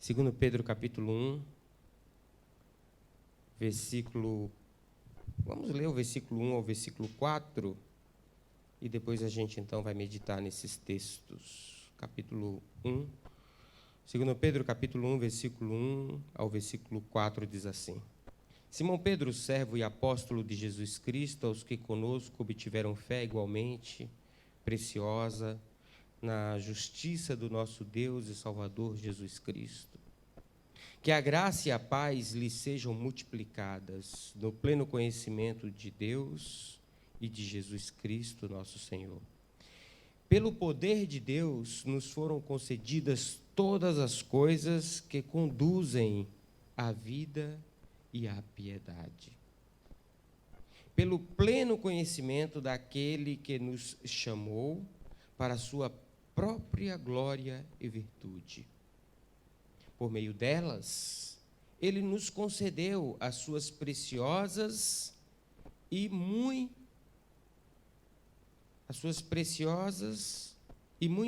2 Pedro capítulo 1, versículo... Vamos ler o versículo 1 ao versículo 4, e depois a gente, então, vai meditar nesses textos. Capítulo 1, 2 Pedro capítulo 1, versículo 1 ao versículo 4, diz assim: Simão Pedro, servo e apóstolo de Jesus Cristo, aos que conosco obtiveram fé igualmente preciosa na justiça do nosso Deus e Salvador Jesus Cristo. Que a graça e a paz lhes sejam multiplicadas no pleno conhecimento de Deus e de Jesus Cristo, nosso Senhor. Pelo poder de Deus, nos foram concedidas todas as coisas que conduzem à vida e à piedade. Pelo pleno conhecimento daquele que nos chamou para a sua própria glória e virtude. Por meio delas, ele nos concedeu as suas preciosas e muito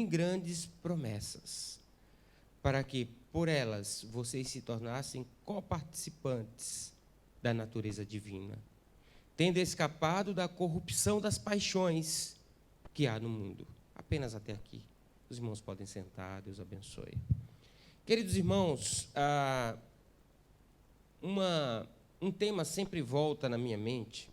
grandes promessas, para que, por elas, vocês se tornassem coparticipantes da natureza divina, tendo escapado da corrupção das paixões que há no mundo. Apenas até aqui. Os irmãos podem sentar, Deus abençoe. Queridos irmãos, um tema sempre volta na minha mente,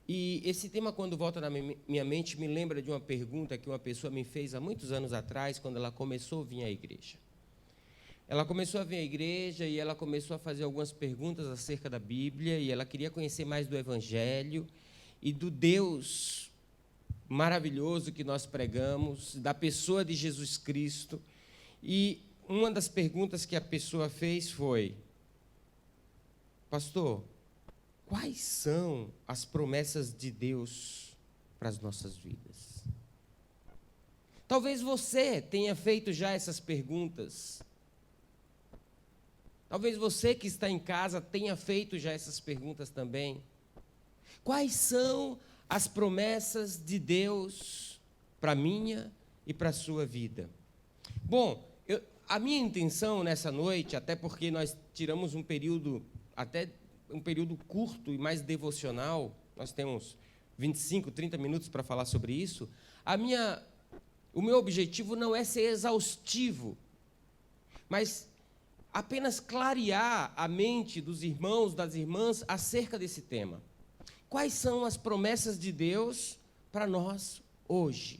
e esse tema, quando volta na minha mente, me lembra de uma pergunta que uma pessoa me fez há muitos anos atrás, quando ela começou a vir à igreja. Ela começou a vir à igreja e ela começou a fazer algumas perguntas acerca da Bíblia, e ela queria conhecer mais do Evangelho e do Deus maravilhoso que nós pregamos, da pessoa de Jesus Cristo. E uma das perguntas que a pessoa fez foi: pastor, quais são as promessas de Deus para as nossas vidas? Talvez você tenha feito já essas perguntas. Talvez você que está em casa tenha feito já essas perguntas também. Quais são as promessas de Deus para a minha e para a sua vida? Bom, a minha intenção nessa noite, até porque nós tiramos um período curto e mais devocional, nós temos 25, 30 minutos para falar sobre isso, o meu objetivo não é ser exaustivo, mas apenas clarear a mente dos irmãos, das irmãs, acerca desse tema. Quais são as promessas de Deus para nós hoje?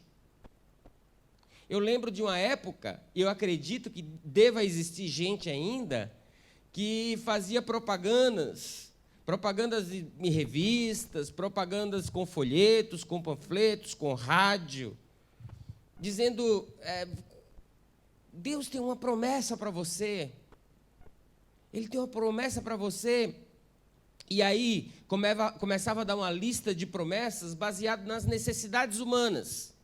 Eu lembro de uma época, e eu acredito que deva existir gente ainda, que fazia propagandas em revistas, propagandas com folhetos, com panfletos, com rádio, dizendo, Deus tem uma promessa para você, Ele tem uma promessa para você, e aí começava a dar uma lista de promessas baseado nas necessidades humanas.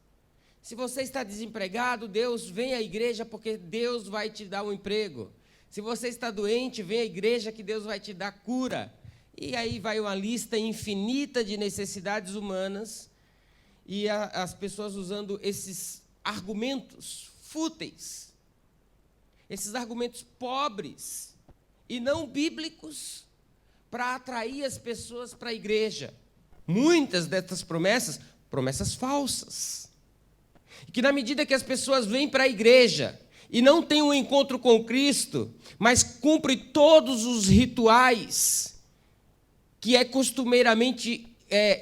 Se você está desempregado, Deus, vem à igreja porque Deus vai te dar um emprego. Se você está doente, vem à igreja que Deus vai te dar cura. E aí vai uma lista infinita de necessidades humanas, e as pessoas usando esses argumentos fúteis, esses argumentos pobres e não bíblicos, para atrair as pessoas para a igreja. Muitas dessas promessas falsas. Que na medida que as pessoas vêm para a igreja e não têm um encontro com Cristo, mas cumprem todos os rituais que é costumeiramente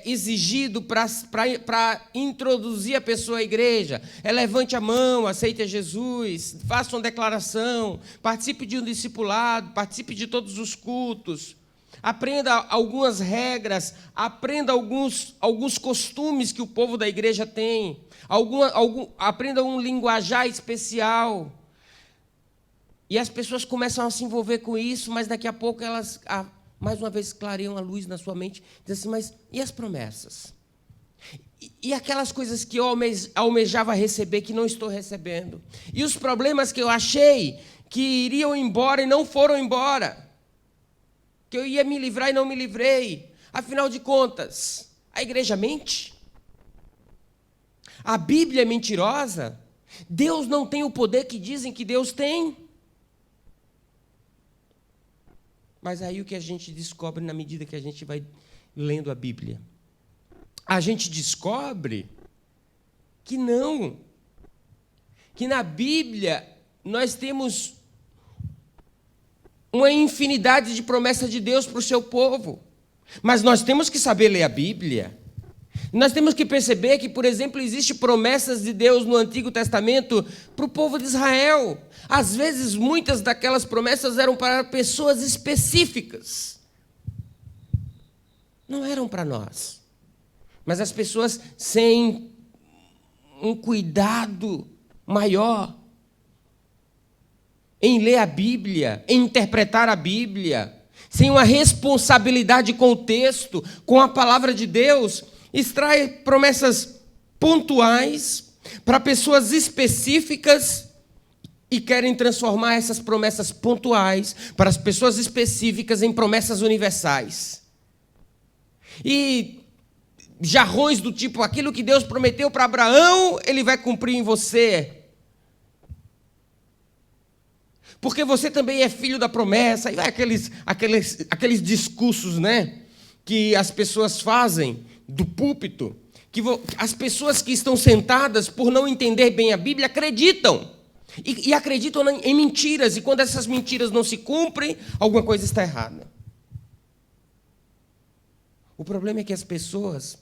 exigido para introduzir a pessoa à igreja, levante a mão, aceite a Jesus, faça uma declaração, participe de um discipulado, participe de todos os cultos, aprenda algumas regras, aprenda alguns costumes que o povo da igreja tem, aprenda um linguajar especial. E as pessoas começam a se envolver com isso, mas daqui a pouco elas, mais uma vez, clareiam a luz na sua mente, dizem assim, mas e as promessas? E aquelas coisas que eu almejava receber, que não estou recebendo? E os problemas que eu achei que iriam embora e não foram embora? Que eu ia me livrar e não me livrei? Afinal de contas, a igreja mente? A Bíblia é mentirosa? Deus não tem o poder que dizem que Deus tem. Mas aí o que a gente descobre na medida que a gente vai lendo a Bíblia? A gente descobre que não. Que na Bíblia nós temos uma infinidade de promessas de Deus para o seu povo. Mas nós temos que saber ler a Bíblia. Nós temos que perceber que, por exemplo, existem promessas de Deus no Antigo Testamento para o povo de Israel. Às vezes, muitas daquelas promessas eram para pessoas específicas. Não eram para nós. Mas as pessoas, sem um cuidado maior em ler a Bíblia, em interpretar a Bíblia, sem uma responsabilidade com o texto, com a palavra de Deus, extrai promessas pontuais para pessoas específicas e querem transformar essas promessas pontuais para as pessoas específicas em promessas universais. E jarrões do tipo, aquilo que Deus prometeu para Abraão, ele vai cumprir em você. Porque você também é filho da promessa. E vai aqueles discursos, né, que as pessoas fazem do púlpito, que as pessoas que estão sentadas, por não entender bem a Bíblia, acreditam. E acreditam em mentiras. E quando essas mentiras não se cumprem, alguma coisa está errada. O problema é que as pessoas,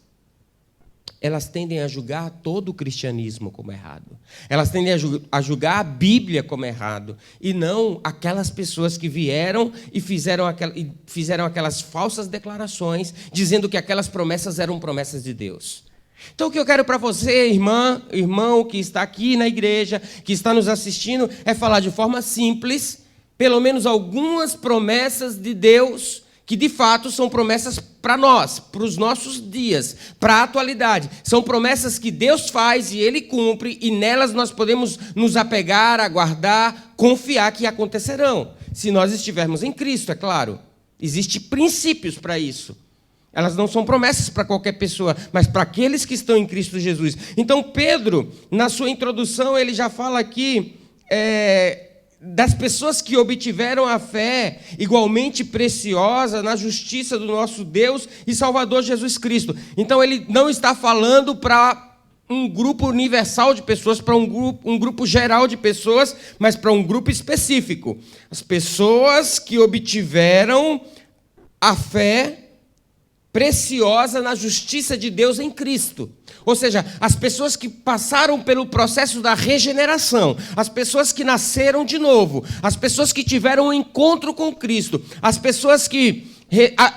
elas tendem a julgar todo o cristianismo como errado. Elas tendem a julgar a Bíblia como errado. E não aquelas pessoas que vieram e fizeram aquelas falsas declarações, dizendo que aquelas promessas eram promessas de Deus. Então, o que eu quero para você, irmã, irmão, que está aqui na igreja, que está nos assistindo, é falar de forma simples, pelo menos algumas promessas de Deus, que de fato são promessas para nós, para os nossos dias, para a atualidade. São promessas que Deus faz e Ele cumpre, e nelas nós podemos nos apegar, aguardar, confiar que acontecerão. Se nós estivermos em Cristo, é claro. Existem princípios para isso. Elas não são promessas para qualquer pessoa, mas para aqueles que estão em Cristo Jesus. Então, Pedro, na sua introdução, ele já fala aqui das pessoas que obtiveram a fé igualmente preciosa na justiça do nosso Deus e Salvador Jesus Cristo. Então, ele não está falando para um grupo universal de pessoas, para um grupo geral de pessoas, mas para um grupo específico. As pessoas que obtiveram a fé preciosa na justiça de Deus em Cristo. Ou seja, as pessoas que passaram pelo processo da regeneração, as pessoas que nasceram de novo, as pessoas que tiveram um encontro com Cristo, as pessoas que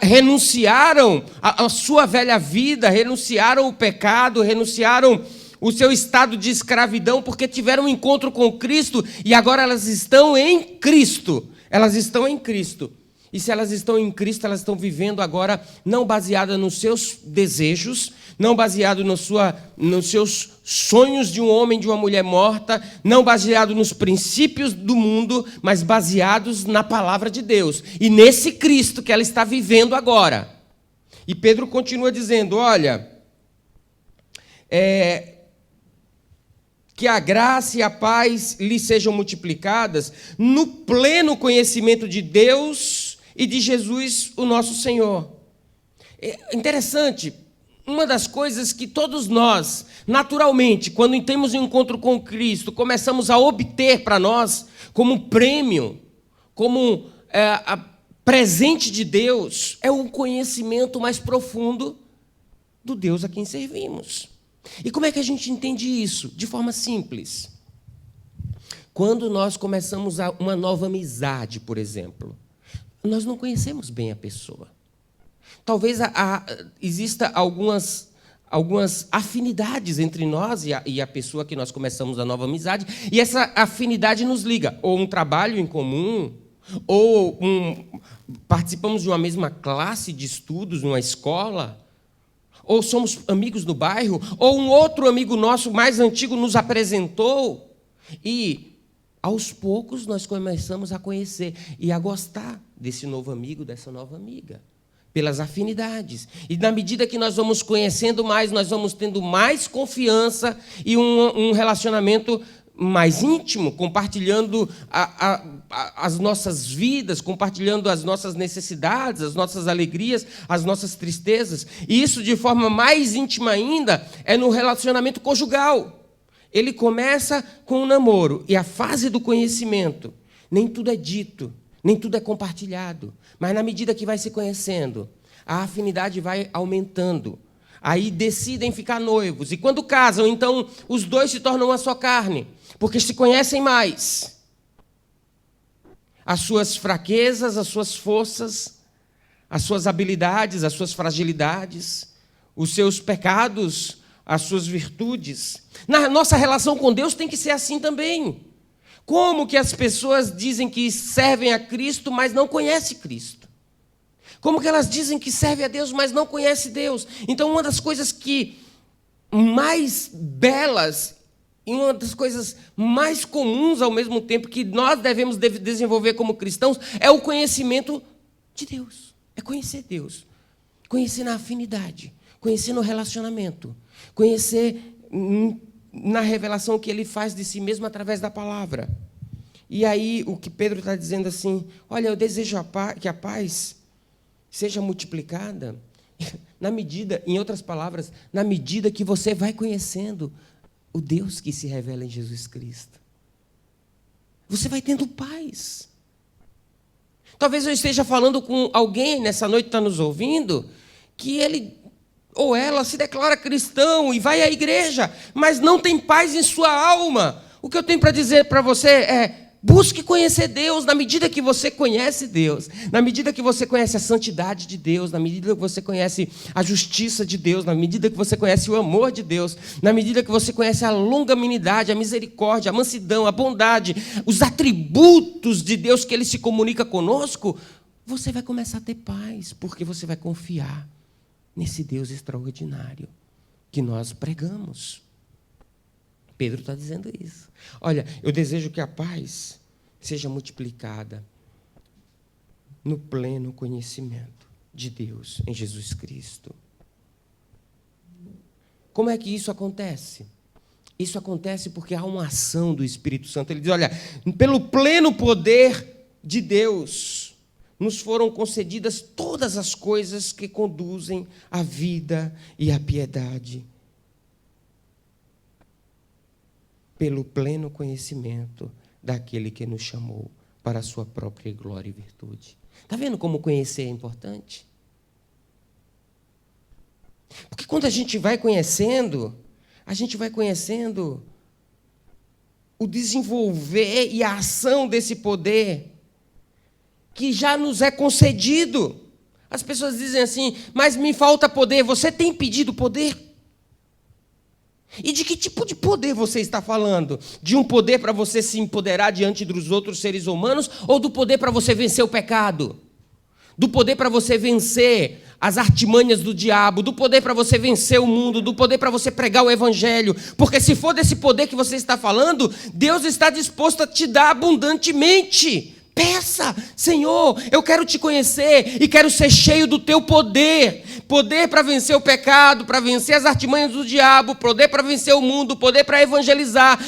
renunciaram à sua velha vida, renunciaram o pecado, renunciaram o seu estado de escravidão, porque tiveram um encontro com Cristo e agora elas estão em Cristo. Elas estão em Cristo. E se elas estão em Cristo, elas estão vivendo agora não baseada nos seus desejos, não baseado nos seus sonhos de um homem, de uma mulher morta, não baseado nos princípios do mundo, mas baseados na palavra de Deus. E nesse Cristo que ela está vivendo agora. E Pedro continua dizendo, olha, que a graça e a paz lhe sejam multiplicadas no pleno conhecimento de Deus e de Jesus, o nosso Senhor. É interessante, uma das coisas que todos nós, naturalmente, quando temos um encontro com Cristo, começamos a obter para nós, como um prêmio, como presente de Deus, é um conhecimento mais profundo do Deus a quem servimos. E como é que a gente entende isso? De forma simples. Quando nós começamos uma nova amizade, por exemplo, nós não conhecemos bem a pessoa. Talvez exista algumas afinidades entre nós e a pessoa que nós começamos a nova amizade, e essa afinidade nos liga, ou um trabalho em comum, ou participamos de uma mesma classe de estudos numa escola, ou somos amigos no bairro, ou um outro amigo nosso mais antigo nos apresentou, e aos poucos nós começamos a conhecer e a gostar desse novo amigo, dessa nova amiga, pelas afinidades. E na medida que nós vamos conhecendo mais, nós vamos tendo mais confiança e um relacionamento mais íntimo, compartilhando as nossas vidas, compartilhando as nossas necessidades, as nossas alegrias, as nossas tristezas. E isso, de forma mais íntima ainda, é no relacionamento conjugal. Ele começa com o namoro e a fase do conhecimento. Nem tudo é dito, nem tudo é compartilhado. Mas na medida que vai se conhecendo, a afinidade vai aumentando. Aí decidem ficar noivos. E quando casam, então, os dois se tornam uma só carne, porque se conhecem mais. As suas fraquezas, as suas forças, as suas habilidades, as suas fragilidades, os seus pecados, as suas virtudes. Na nossa relação com Deus tem que ser assim também. Como que as pessoas dizem que servem a Cristo, mas não conhecem Cristo? Como que elas dizem que servem a Deus, mas não conhecem Deus? Então, uma das coisas que mais belas e uma das coisas mais comuns ao mesmo tempo que nós devemos desenvolver como cristãos é o conhecimento de Deus. É conhecer Deus. Conhecer na afinidade, conhecer no relacionamento, conhecer na revelação que Ele faz de si mesmo através da palavra. E aí, o que Pedro está dizendo assim, olha, eu desejo que a paz seja multiplicada na medida, em outras palavras, na medida que você vai conhecendo o Deus que se revela em Jesus Cristo. Você vai tendo paz. Talvez eu esteja falando com alguém nessa noite que está nos ouvindo, que ele ou ela se declara cristão e vai à igreja, mas não tem paz em sua alma. O que eu tenho para dizer para você é: busque conhecer Deus. Na medida que você conhece Deus, na medida que você conhece a santidade de Deus, na medida que você conhece a justiça de Deus, na medida que você conhece o amor de Deus, na medida que você conhece a longanimidade, a misericórdia, a mansidão, a bondade, os atributos de Deus que Ele se comunica conosco, você vai começar a ter paz, porque você vai confiar nesse Deus extraordinário que nós pregamos. Pedro está dizendo isso. Olha, eu desejo que a paz seja multiplicada no pleno conhecimento de Deus em Jesus Cristo. Como é que isso acontece? Isso acontece porque há uma ação do Espírito Santo. Ele diz, olha, pelo pleno poder de Deus, nos foram concedidas todas as coisas que conduzem à vida e à piedade. Pelo pleno conhecimento daquele que nos chamou para a sua própria glória e virtude. Está vendo como conhecer é importante? Porque quando a gente vai conhecendo o desenvolver e a ação desse poder que já nos é concedido. As pessoas dizem assim, mas me falta poder. Você tem pedido poder? E de que tipo de poder você está falando? De um poder para você se empoderar diante dos outros seres humanos ou do poder para você vencer o pecado? Do poder para você vencer as artimanhas do diabo, do poder para você vencer o mundo, do poder para você pregar o evangelho? Porque se for desse poder que você está falando, Deus está disposto a te dar abundantemente. Peça, Senhor, eu quero te conhecer e quero ser cheio do teu poder. Poder para vencer o pecado, para vencer as artimanhas do diabo, poder para vencer o mundo, poder para evangelizar,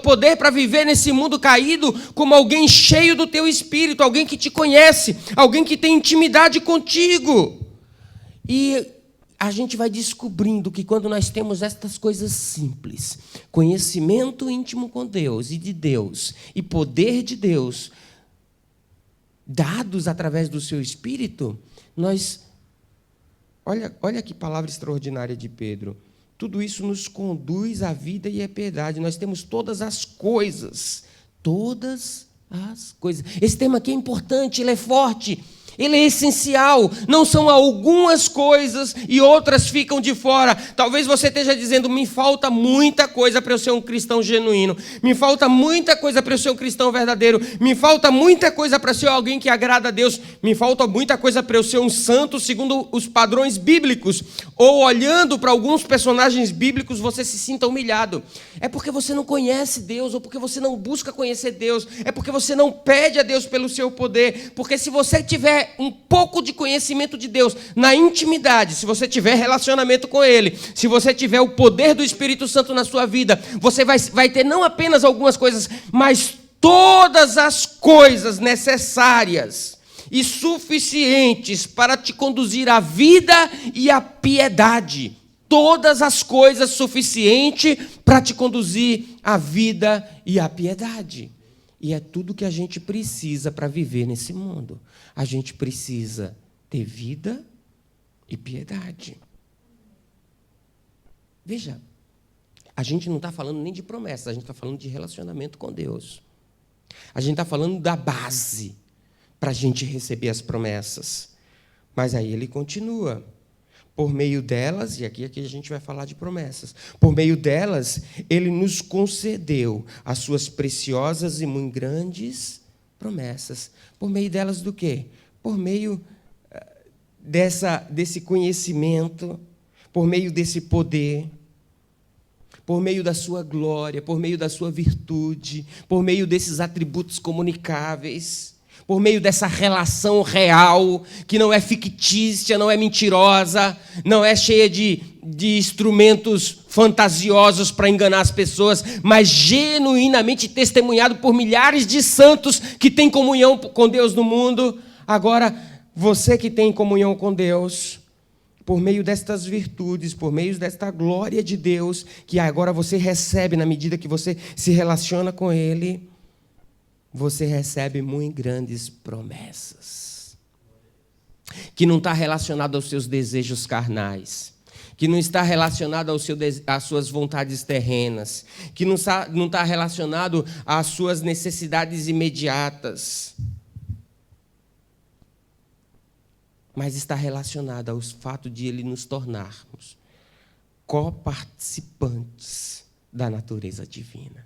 poder para viver nesse mundo caído como alguém cheio do teu espírito, alguém que te conhece, alguém que tem intimidade contigo. E a gente vai descobrindo que quando nós temos estas coisas simples, conhecimento íntimo com Deus e de Deus, e poder de Deus, dados através do seu Espírito, nós... Olha que palavra extraordinária de Pedro. Tudo isso nos conduz à vida e à piedade. Nós temos todas as coisas. Todas as coisas. Esse tema aqui é importante, ele é forte. Ele é essencial, não são algumas coisas e outras ficam de fora. Talvez você esteja dizendo, me falta muita coisa para eu ser um cristão genuíno, me falta muita coisa para eu ser um cristão verdadeiro, me falta muita coisa para ser alguém que agrada a Deus, me falta muita coisa para eu ser um santo segundo os padrões bíblicos. Ou olhando para alguns personagens bíblicos, você se sinta humilhado. É porque você não conhece Deus, ou porque você não busca conhecer Deus, é porque você não pede a Deus pelo seu poder, porque se você tiver tiver um pouco de conhecimento de Deus, na intimidade, se você tiver relacionamento com Ele, se você tiver o poder do Espírito Santo na sua vida, você vai ter não apenas algumas coisas, mas todas as coisas necessárias e suficientes para te conduzir à vida e à piedade. Todas as coisas suficientes para te conduzir à vida e à piedade. E é tudo que a gente precisa para viver nesse mundo. A gente precisa ter vida e piedade. Veja, a gente não está falando nem de promessas, a gente está falando de relacionamento com Deus. A gente está falando da base para a gente receber as promessas. Mas aí ele continua. Por meio delas, e aqui a gente vai falar de promessas, por meio delas, ele nos concedeu as suas preciosas e muito grandes promessas. Por meio delas do quê? Por meio desse conhecimento, por meio desse poder, por meio da sua glória, por meio da sua virtude, por meio desses atributos comunicáveis, por meio dessa relação real, que não é fictícia, não é mentirosa, não é cheia de instrumentos fantasiosos para enganar as pessoas, mas genuinamente testemunhado por milhares de santos que têm comunhão com Deus no mundo. Agora, você que tem comunhão com Deus, por meio destas virtudes, por meio desta glória de Deus, que agora você recebe na medida que você se relaciona com Ele, você recebe muito grandes promessas, que não está relacionado aos seus desejos carnais, que não está relacionado às suas vontades terrenas, que não está relacionado às suas necessidades imediatas, mas está relacionado ao fato de Ele nos tornarmos coparticipantes da natureza divina.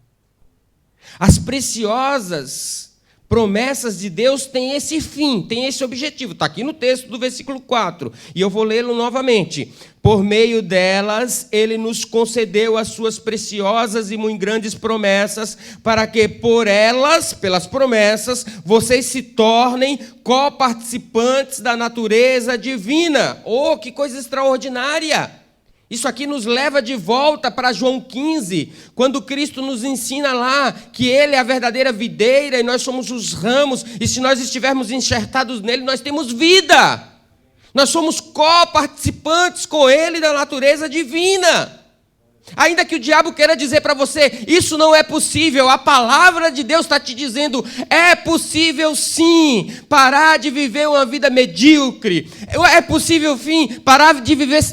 As preciosas promessas de Deus têm esse fim, têm esse objetivo. Está aqui no texto do versículo 4, e eu vou lê-lo novamente. Por meio delas, Ele nos concedeu as suas preciosas e muito grandes promessas, para que por elas, pelas promessas, vocês se tornem coparticipantes da natureza divina. Oh, que coisa extraordinária! Isso aqui nos leva de volta para João 15, quando Cristo nos ensina lá que Ele é a verdadeira videira e nós somos os ramos, e se nós estivermos enxertados nele, nós temos vida. Nós somos coparticipantes com Ele da natureza divina. Ainda que o diabo queira dizer para você, isso não é possível, a palavra de Deus está te dizendo, é possível sim, parar de viver uma vida medíocre, é possível sim, parar de viver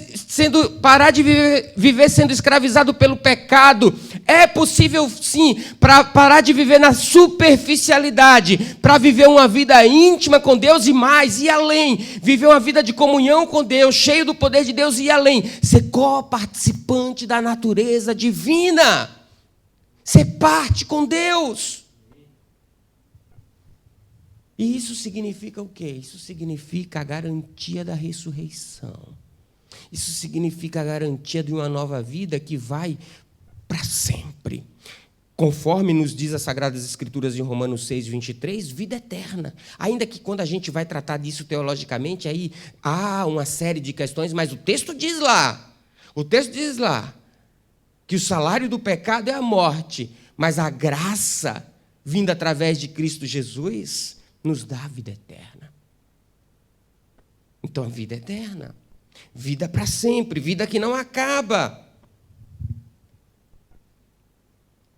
sendo escravizado pelo pecado, é possível sim, parar de viver na superficialidade, para viver uma vida íntima com Deus e mais, e além, viver uma vida de comunhão com Deus, cheio do poder de Deus e além, ser coparticipante da natureza divina, ser parte com Deus. E isso significa o quê? Isso significa a garantia da ressurreição. Isso significa a garantia de uma nova vida que vai para sempre. Conforme nos diz as Sagradas Escrituras em Romanos 6, 23, vida eterna. Ainda que quando a gente vai tratar disso teologicamente, aí há uma série de questões, mas o texto diz lá, que o salário do pecado é a morte, mas a graça vinda através de Cristo Jesus nos dá a vida eterna. Então, a vida eterna, vida para sempre, vida que não acaba.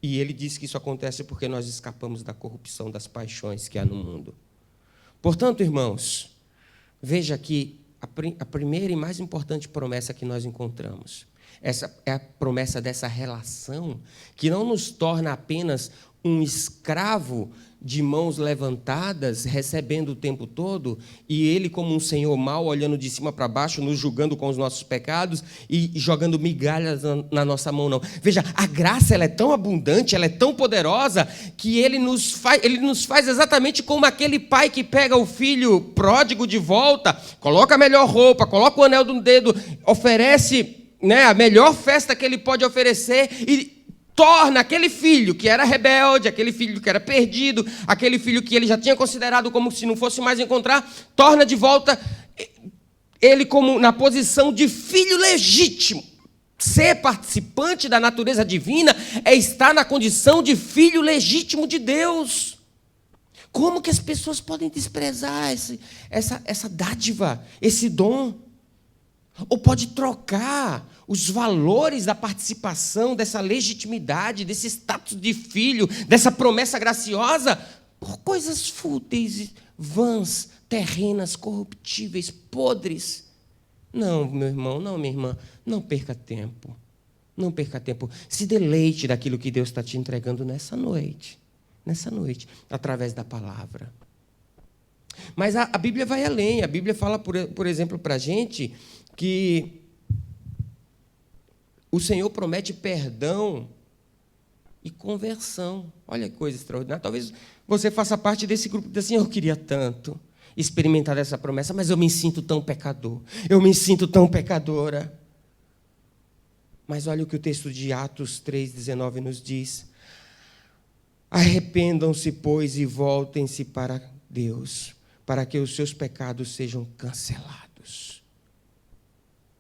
E ele diz que isso acontece porque nós escapamos da corrupção das paixões que há no mundo. Portanto, irmãos, veja que a primeira e mais importante promessa que nós encontramos, essa é a promessa dessa relação que não nos torna apenas um escravo de mãos levantadas, recebendo o tempo todo, e ele como um senhor mau, olhando de cima para baixo, nos julgando com os nossos pecados e jogando migalhas na nossa mão, não. Veja, a graça ela é tão abundante, ela é tão poderosa, que ele nos faz exatamente como aquele pai que pega o filho pródigo de volta, coloca a melhor roupa, coloca o anel no dedo, oferece, né, a melhor festa que ele pode oferecer, e torna aquele filho que era rebelde, aquele filho que era perdido, aquele filho que ele já tinha considerado como se não fosse mais encontrar, torna de volta ele como na posição de filho legítimo. Ser participante da natureza divina é estar na condição de filho legítimo de Deus. Como que as pessoas podem desprezar essa dádiva, esse dom? Ou pode trocar os valores da participação, dessa legitimidade, desse status de filho, dessa promessa graciosa, por coisas fúteis, vãs, terrenas, corruptíveis, podres. Não, meu irmão, não, minha irmã, não perca tempo. Não perca tempo. Se deleite daquilo que Deus está te entregando nessa noite, através da palavra. Mas a Bíblia vai além. A Bíblia fala, por exemplo, para a gente que o Senhor promete perdão e conversão. Olha que coisa extraordinária. Talvez você faça parte desse grupo que diz assim, eu queria tanto experimentar essa promessa, mas eu me sinto tão pecador, eu me sinto tão pecadora. Mas olha o que o texto de Atos 3,19 nos diz. Arrependam-se, pois, e voltem-se para Deus, para que os seus pecados sejam cancelados.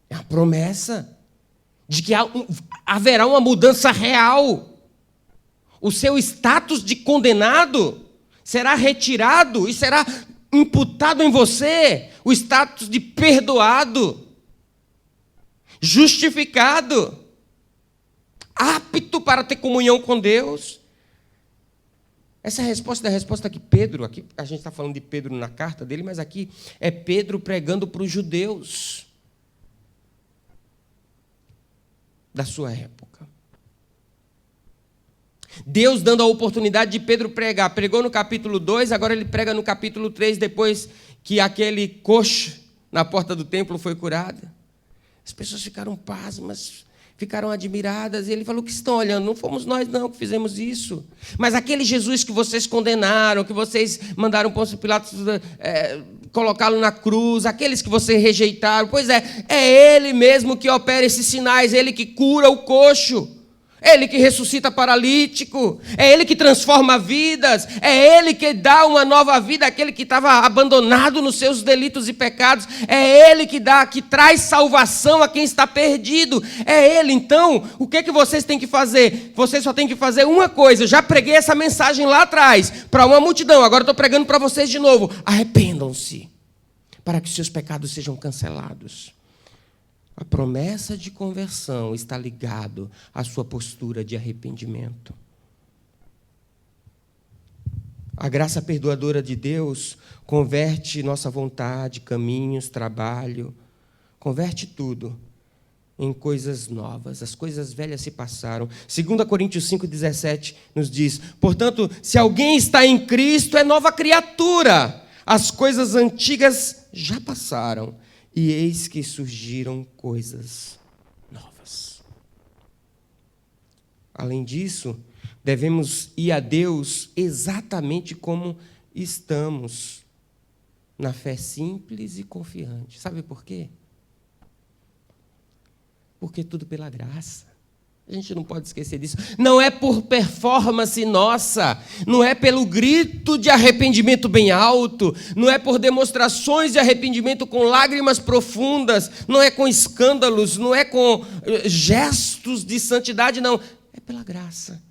É a promessa de que haverá uma mudança real. O seu status de condenado será retirado e será imputado em você o status de perdoado, justificado, apto para ter comunhão com Deus. Essa resposta é a resposta que Pedro, aqui a gente está falando de Pedro na carta dele, mas aqui é Pedro pregando para os judeus da sua época. Deus dando a oportunidade de Pedro pregar. Pregou no capítulo 2, agora ele prega no capítulo 3, depois que aquele coxo na porta do templo foi curado. As pessoas ficaram pasmas, ficaram admiradas, e ele falou, o que estão olhando? Não fomos nós não que fizemos isso. Mas aquele Jesus que vocês condenaram, que vocês mandaram Pôncio Pilatos colocá-lo na cruz, aqueles que vocês rejeitaram, pois é ele mesmo que opera esses sinais, ele que cura o coxo. É Ele que ressuscita paralítico, é Ele que transforma vidas, é Ele que dá uma nova vida àquele que estava abandonado nos seus delitos e pecados, é Ele que traz salvação a quem está perdido, é Ele. Então, o que vocês têm que fazer? Vocês só têm que fazer uma coisa. Eu já preguei essa mensagem lá atrás, para uma multidão, agora estou pregando para vocês de novo. Arrependam-se, para que seus pecados sejam cancelados. A promessa de conversão está ligado à sua postura de arrependimento. A graça perdoadora de Deus converte nossa vontade, caminhos, trabalho, converte tudo em coisas novas. As coisas velhas se passaram. 2 Coríntios 5,17 nos diz, portanto, se alguém está em Cristo, é nova criatura. As coisas antigas já passaram. E eis que surgiram coisas novas. Além disso, devemos ir a Deus exatamente como estamos, na fé simples e confiante. Sabe por quê? Porque tudo pela graça. A gente não pode esquecer disso. Não é por performance nossa, não é pelo grito de arrependimento bem alto, não é por demonstrações de arrependimento com lágrimas profundas, não é com escândalos, não é com gestos de santidade, não. É pela graça.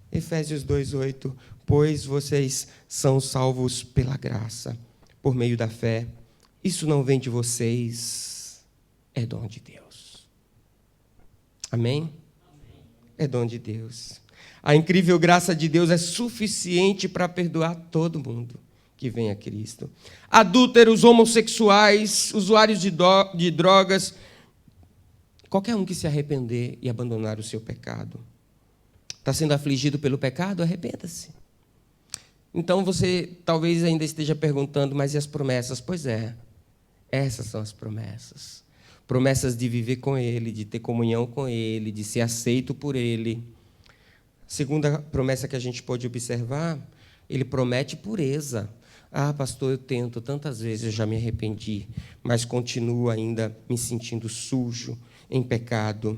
Efésios 2,8, pois vocês são salvos pela graça, por meio da fé. Isso não vem de vocês, é dom de Deus. Amém? É dom de Deus. A incrível graça de Deus é suficiente para perdoar todo mundo que vem a Cristo. Adúlteros, homossexuais, usuários de drogas, qualquer um que se arrepender e abandonar o seu pecado. Está sendo afligido pelo pecado? Arrependa-se. Então você talvez ainda esteja perguntando, mas e as promessas? Pois é, essas são as promessas. Promessas de viver com Ele, de ter comunhão com Ele, de ser aceito por Ele. Segunda promessa que a gente pode observar, Ele promete pureza. Ah, pastor, eu tento, tantas vezes eu já me arrependi, mas continuo ainda me sentindo sujo, em pecado.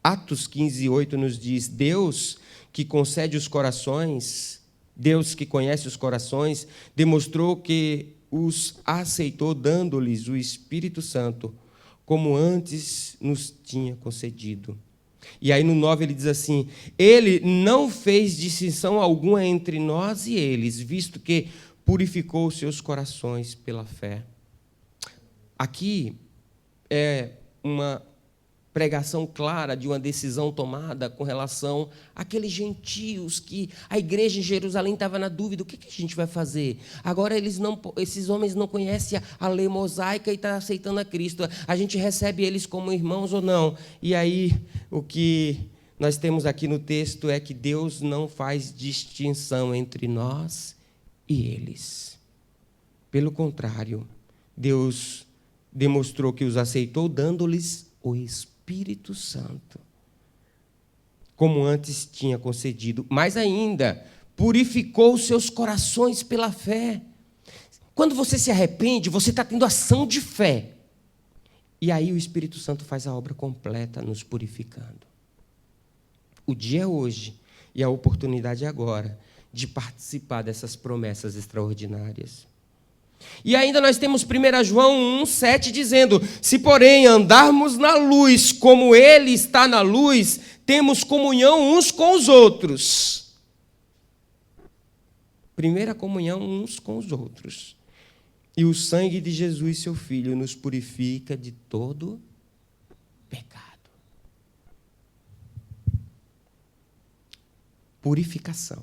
Atos 15:8 nos diz: Deus que concede os corações, Deus que conhece os corações, demonstrou que os aceitou dando-lhes o Espírito Santo, como antes nos tinha concedido. E aí no 9 ele diz assim: Ele não fez distinção alguma entre nós e eles, visto que purificou os seus corações pela fé. Aqui é uma pregação clara de uma decisão tomada com relação àqueles gentios que a igreja em Jerusalém estava na dúvida: o que a gente vai fazer? Agora esses homens não conhecem a lei mosaica e estão aceitando a Cristo. A gente recebe eles como irmãos ou não? E aí o que nós temos aqui no texto é que Deus não faz distinção entre nós e eles. Pelo contrário, Deus demonstrou que os aceitou dando-lhes o Espírito Santo, como antes tinha concedido, mas ainda purificou os seus corações pela fé. Quando você se arrepende, você está tendo ação de fé. E aí o Espírito Santo faz a obra completa, nos purificando. O dia é hoje e a oportunidade é agora de participar dessas promessas extraordinárias. E ainda nós temos 1 João 1,7 dizendo: se porém andarmos na luz como Ele está na luz, temos comunhão uns com os outros. Primeira comunhão uns com os outros. E o sangue de Jesus, seu Filho, nos purifica de todo pecado. Purificação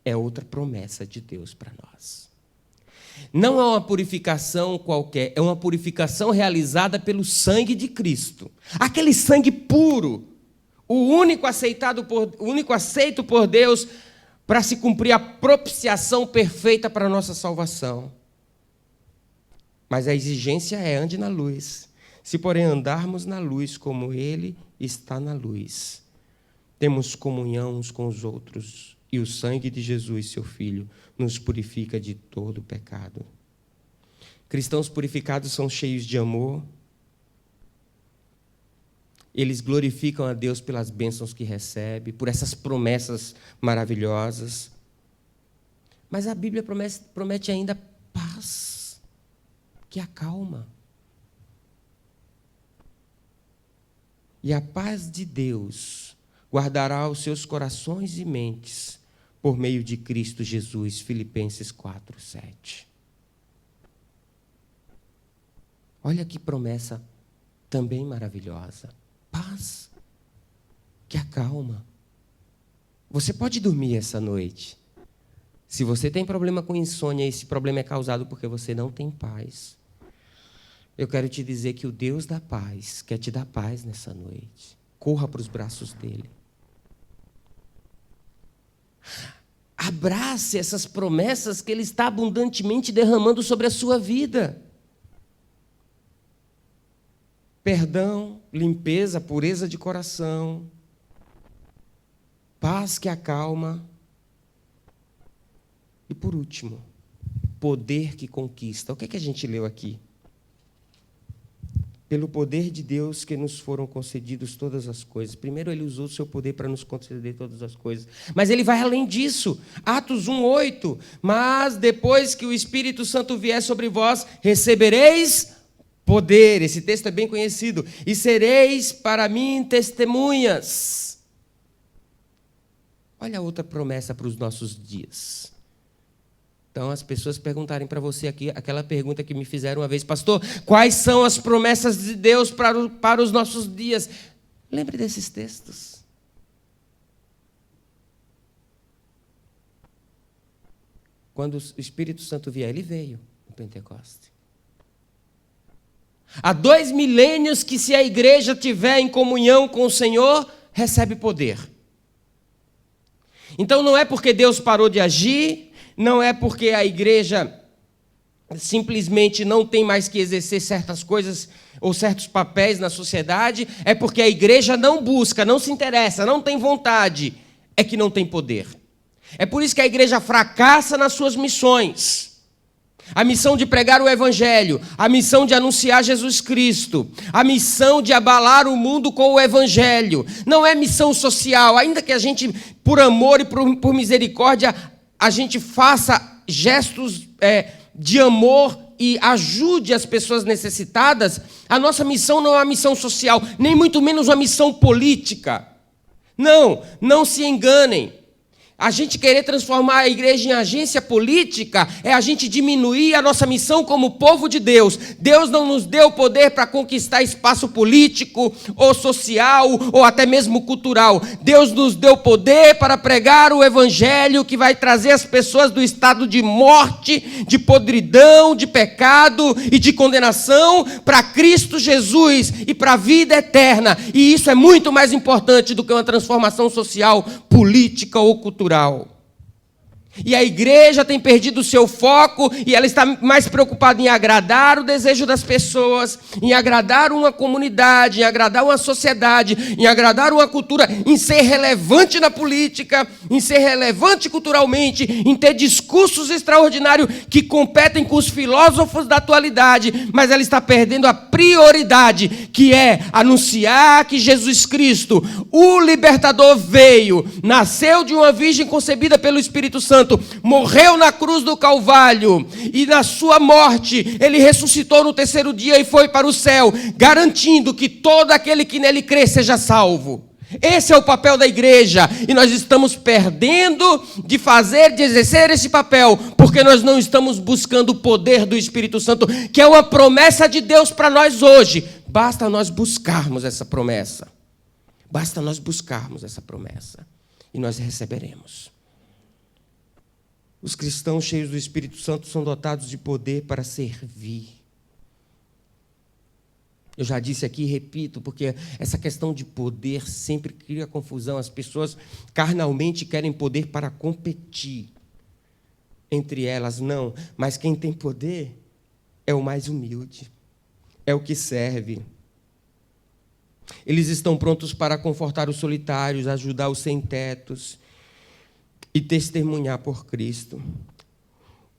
é outra promessa de Deus para nós. Não é uma purificação qualquer, é uma purificação realizada pelo sangue de Cristo. Aquele sangue puro, o único aceito por Deus para se cumprir a propiciação perfeita para a nossa salvação. Mas a exigência é: ande na luz. Se, porém, andarmos na luz como Ele está na luz, temos comunhão uns com os outros. E o sangue de Jesus, seu Filho, nos purifica de todo pecado. Cristãos purificados são cheios de amor. Eles glorificam a Deus pelas bênçãos que recebem, por essas promessas maravilhosas. Mas a Bíblia promete ainda paz, que acalma. E a paz de Deus guardará os seus corações e mentes por meio de Cristo Jesus. Filipenses 4:7. Olha que promessa também maravilhosa. Paz que acalma. Você pode dormir essa noite. Se você tem problema com insônia, esse problema é causado porque você não tem paz. Eu quero te dizer que o Deus da paz quer te dar paz nessa noite. Corra para os braços dele. Abrace essas promessas que Ele está abundantemente derramando sobre a sua vida. Perdão, limpeza, pureza de coração, paz que acalma. E por último, poder que conquista. O que é que a gente leu aqui? Pelo poder de Deus que nos foram concedidas todas as coisas. Primeiro, Ele usou o seu poder para nos conceder todas as coisas. Mas Ele vai além disso. Atos 1:8. Mas depois que o Espírito Santo vier sobre vós, recebereis poder. Esse texto é bem conhecido. E sereis para mim testemunhas. Olha a outra promessa para os nossos dias. Então, as pessoas perguntarem para você aqui, aquela pergunta que me fizeram uma vez: pastor, quais são as promessas de Deus para os nossos dias? Lembre desses textos. Quando o Espírito Santo vier, Ele veio no Pentecoste. Há 2 milênios que, se a igreja tiver em comunhão com o Senhor, recebe poder. Então, não é porque Deus parou de agir, não é porque a igreja simplesmente não tem mais que exercer certas coisas ou certos papéis na sociedade, é porque a igreja não busca, não se interessa, não tem vontade, é que não tem poder. É por isso que a igreja fracassa nas suas missões. A missão de pregar o Evangelho, a missão de anunciar Jesus Cristo, a missão de abalar o mundo com o Evangelho. Não é missão social, ainda que a gente, por amor e por misericórdia, a gente faça gestos de amor e ajude as pessoas necessitadas. A nossa missão não é uma missão social, nem muito menos uma missão política. Não se enganem. A gente querer transformar a igreja em agência política é a gente diminuir a nossa missão como povo de Deus. Deus não nos deu poder para conquistar espaço político, ou social, ou até mesmo cultural. Deus nos deu poder para pregar o Evangelho que vai trazer as pessoas do estado de morte, de podridão, de pecado e de condenação para Cristo Jesus e para a vida eterna. E isso é muito mais importante do que uma transformação social, política ou cultural. E a igreja tem perdido o seu foco e ela está mais preocupada em agradar o desejo das pessoas, em agradar uma comunidade, em agradar uma sociedade, em agradar uma cultura, em ser relevante na política, em ser relevante culturalmente, em ter discursos extraordinários que competem com os filósofos da atualidade, mas ela está perdendo a prioridade, que é anunciar que Jesus Cristo, o libertador, veio, nasceu de uma virgem concebida pelo Espírito Santo, morreu na cruz do Calvário e na sua morte ele ressuscitou no terceiro dia e foi para o céu, garantindo que todo aquele que nele crê seja salvo. Esse é o papel da igreja e nós estamos perdendo de exercer esse papel, porque nós não estamos buscando o poder do Espírito Santo, que é uma promessa de Deus para nós hoje. Basta nós buscarmos essa promessa. Basta nós buscarmos essa promessa e nós receberemos. Os cristãos cheios do Espírito Santo são dotados de poder para servir. Eu já disse aqui e repito, porque essa questão de poder sempre cria confusão. As pessoas carnalmente querem poder para competir entre elas. Não, mas quem tem poder é o mais humilde, é o que serve. Eles estão prontos para confortar os solitários, ajudar os sem-tetos e testemunhar por Cristo.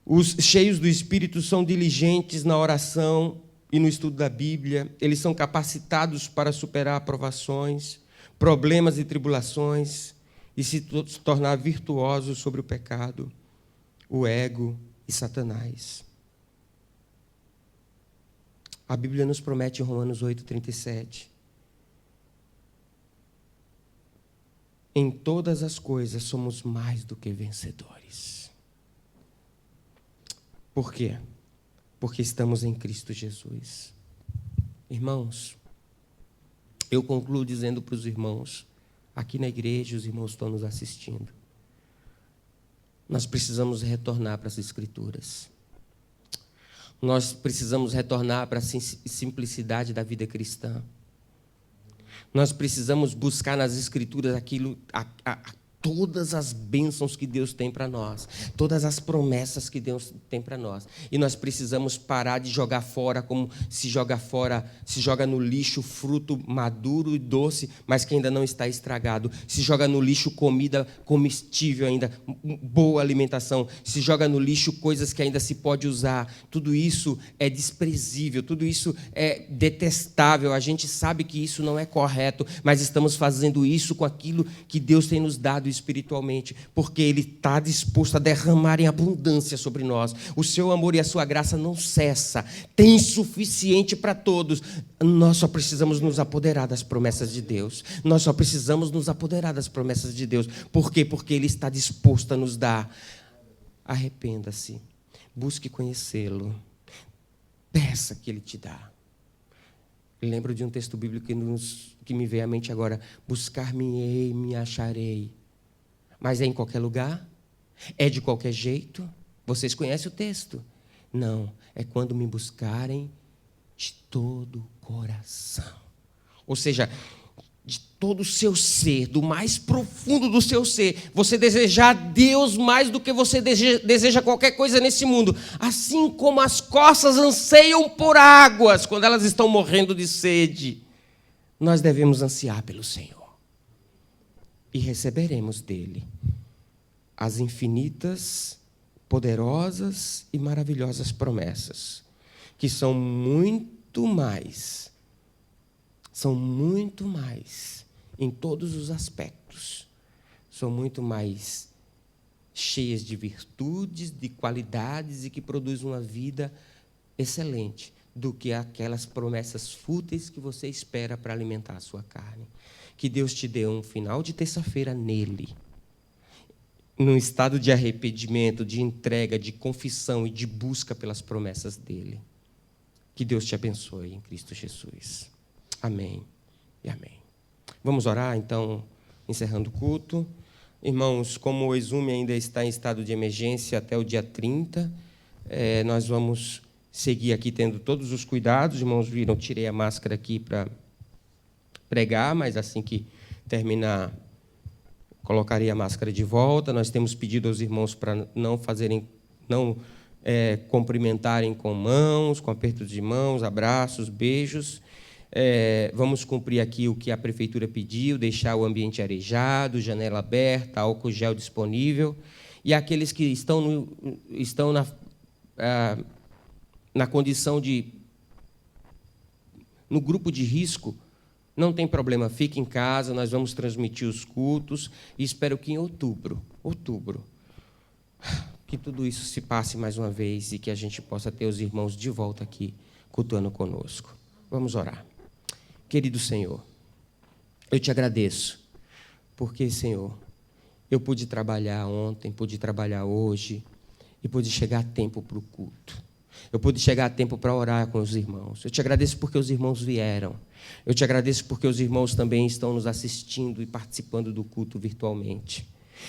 Os cheios do Espírito são diligentes na oração e no estudo da Bíblia. Eles são capacitados para superar provações, problemas e tribulações e se tornar virtuosos sobre o pecado, o ego e Satanás. A Bíblia nos promete em Romanos 8:37. Em todas as coisas somos mais do que vencedores. Por quê? Porque estamos em Cristo Jesus. Irmãos, eu concluo dizendo para os irmãos, aqui na igreja, os irmãos estão nos assistindo, nós precisamos retornar para as Escrituras. Nós precisamos retornar para a simplicidade da vida cristã. Nós precisamos buscar nas Escrituras todas as bênçãos que Deus tem para nós, todas as promessas que Deus tem para nós. E nós precisamos parar de jogar fora como se joga no lixo fruto maduro e doce, mas que ainda não está estragado. Se joga no lixo comida comestível ainda, boa alimentação. Se joga no lixo coisas que ainda se pode usar. Tudo isso é desprezível, tudo isso é detestável. A gente sabe que isso não é correto, mas estamos fazendo isso com aquilo que Deus tem nos dado espiritualmente, porque Ele está disposto a derramar em abundância sobre nós. O seu amor e a sua graça não cessa, tem suficiente para todos. Nós só precisamos nos apoderar das promessas de Deus. Nós só precisamos nos apoderar das promessas de Deus. Por quê? Porque Ele está disposto a nos dar. Arrependa-se, busque conhecê-lo, peça que Ele te dá. Lembro de um texto bíblico que me veio à mente agora: buscar-me-ei, me acharei. Mas é em qualquer lugar? É de qualquer jeito? Vocês conhecem o texto? Não, é quando me buscarem de todo o coração. Ou seja, de todo o seu ser, do mais profundo do seu ser, você desejar Deus mais do que você deseja qualquer coisa nesse mundo. Assim como as corças anseiam por águas quando elas estão morrendo de sede, nós devemos ansiar pelo Senhor. E receberemos dele as infinitas poderosas e maravilhosas promessas, que são muito mais em todos os aspectos, são muito mais cheias de virtudes, de qualidades e que produzem uma vida excelente do que aquelas promessas fúteis que você espera para alimentar a sua carne. Que Deus te dê um final de terça-feira nele, num estado de arrependimento, de entrega, de confissão e de busca pelas promessas dele. Que Deus te abençoe em Cristo Jesus. Amém e amém. Vamos orar, então, encerrando o culto. Irmãos, como o exume ainda está em estado de emergência até o dia 30, nós vamos seguir aqui tendo todos os cuidados. Os irmãos viram, tirei a máscara aqui para pregar, mas assim que terminar, colocarei a máscara de volta. Nós temos pedido aos irmãos para não cumprimentarem com mãos, com apertos de mãos, abraços, beijos. Vamos cumprir aqui o que a prefeitura pediu, deixar o ambiente arejado, janela aberta, álcool gel disponível. E aqueles que estão na condição no grupo de risco, não tem problema, fique em casa, nós vamos transmitir os cultos e espero que em outubro, que tudo isso se passe mais uma vez e que a gente possa ter os irmãos de volta aqui, cultuando conosco. Vamos orar. Querido Senhor, eu te agradeço, porque, Senhor, eu pude trabalhar ontem, pude trabalhar hoje e pude chegar a tempo para o culto. Eu pude chegar a tempo para orar com os irmãos. Eu te agradeço porque os irmãos vieram. Eu te agradeço porque os irmãos também estão nos assistindo e participando do culto virtualmente.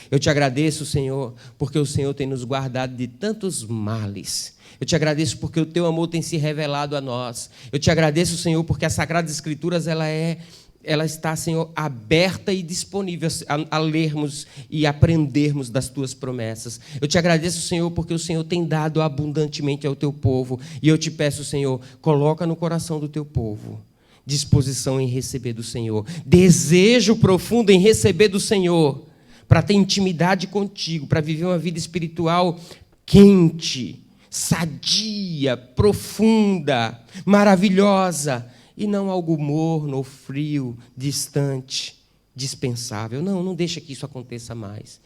Eu te agradeço, Senhor, porque o Senhor tem nos guardado de tantos males. Eu te agradeço porque o teu amor tem se revelado a nós. Eu te agradeço, Senhor, porque as Sagradas Escrituras, ela está, Senhor, aberta e disponível a lermos e aprendermos das tuas promessas. Eu te agradeço, Senhor, porque o Senhor tem dado abundantemente ao teu povo. E eu te peço, Senhor, coloca no coração do teu povo disposição em receber do Senhor, desejo profundo em receber do Senhor, para ter intimidade contigo, para viver uma vida espiritual quente, sadia, profunda, maravilhosa, e não algo morno ou frio, distante, dispensável. Não deixa que isso aconteça mais,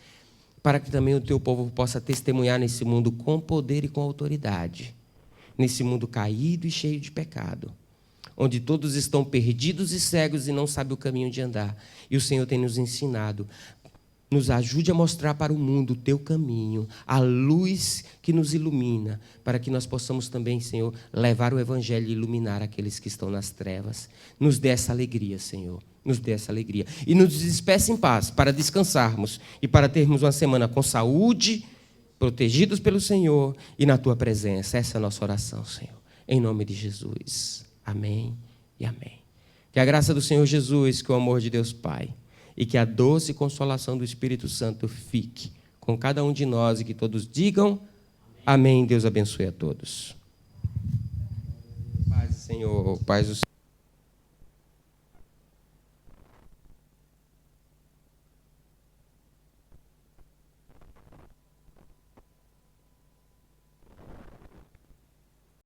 para que também o teu povo possa testemunhar nesse mundo com poder e com autoridade, nesse mundo caído e cheio de pecado, onde todos estão perdidos e cegos e não sabem o caminho de andar. E o Senhor tem nos ensinado. Nos ajude a mostrar para o mundo o teu caminho, a luz que nos ilumina, para que nós possamos também, Senhor, levar o Evangelho e iluminar aqueles que estão nas trevas. Nos dê essa alegria, Senhor, nos dê essa alegria. E nos despeça em paz, para descansarmos e para termos uma semana com saúde, protegidos pelo Senhor e na tua presença. Essa é a nossa oração, Senhor. Em nome de Jesus. Amém e amém. Que a graça do Senhor Jesus, que o amor de Deus Pai, e que a doce consolação do Espírito Santo fique com cada um de nós e que todos digam amém. Deus abençoe a todos. Paz do Senhor, paz do Senhor.